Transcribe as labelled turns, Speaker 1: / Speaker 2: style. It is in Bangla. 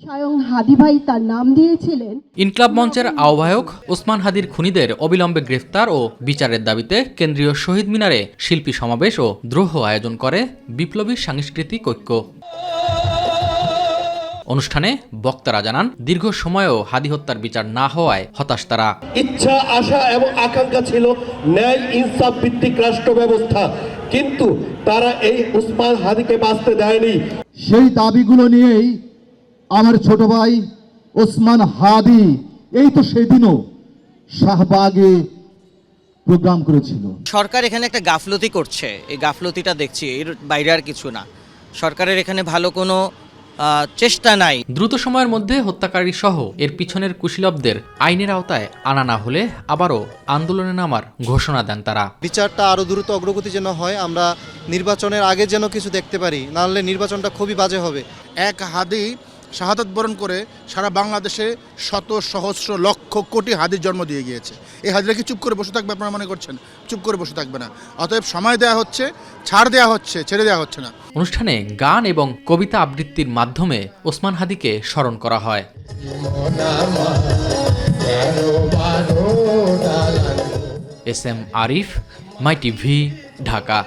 Speaker 1: স্বয়ং হাদি ভাই তার নাম দিয়েছিলেন।
Speaker 2: ইনকলাব মঞ্চের আহ্বায়ক ওসমান হাদির খুনিদের অবিলম্বে গ্রেফতার ও বিচারের দাবিতে কেন্দ্রীয় শহীদ মিনারে শিল্পী সমাবেশ ও দ্রোহ আয়োজন করে বিপ্লবী সাংস্কৃতিক ঐক্য। অনুষ্ঠানে বক্তারা জানান, দীর্ঘ সময়েও হাদি হত্যার বিচার না হওয়ায় হতাশ তারা।
Speaker 3: ইচ্ছা, আশা এবং আকাঙ্ক্ষা ছিল ন্যায় ইনসাফ ভিত্তিক রাষ্ট্র ব্যবস্থা, কিন্তু তারা এই ওসমান হাদিকে বাঁচতে দেয়নি।
Speaker 4: সেই দাবিগুলো নিয়েই আমার ছোট ভাই ওসমান হাদি এই তো সেদিনও শাহবাগে প্রোগ্রাম করেছিল।
Speaker 5: সরকার এখানে একটা গাফলতি করছে, এই গাফলতিটা দেখছি, এর বাইরে আর কিছু না। সরকারের এখানে ভালো কোনো চেষ্টা নাই।
Speaker 2: দ্রুত সময়ের মধ্যে হত্যাকারী সহ এর পিছনের কুশীলবদের আইনের আওতায় আনা না হলে আবারও আন্দোলনে নামার ঘোষণা দেন তারা।
Speaker 6: বিচারটা আরও দ্রুত অগ্রগতি যেন হয়, আমরা নির্বাচনের আগে যেন কিছু দেখতে পারি, নাহলে নির্বাচনটা খুবই বাজে হবে।
Speaker 7: এক হাদি শাহাদাত বরণ করে সারা বাংলাদেশে শত সহস্র লক্ষ কোটি হাদির জন্ম দিয়ে গিয়েছে। এই হাদিরা কি চুপ করে বসে থাকবে আপনারা মনে করছেন? চুপ করে বসে থাকবে না। অতএব সময় দেওয়া হচ্ছে, ছাড় দেওয়া হচ্ছে, ছেড়ে দেওয়া হচ্ছে না।
Speaker 2: অনুষ্ঠানে গান এবং কবিতা আবৃত্তির মাধ্যমে ওসমান হাদিকে স্মরণ করা হয়। এস এম আরিফ, মাই টিভি, ঢাকা।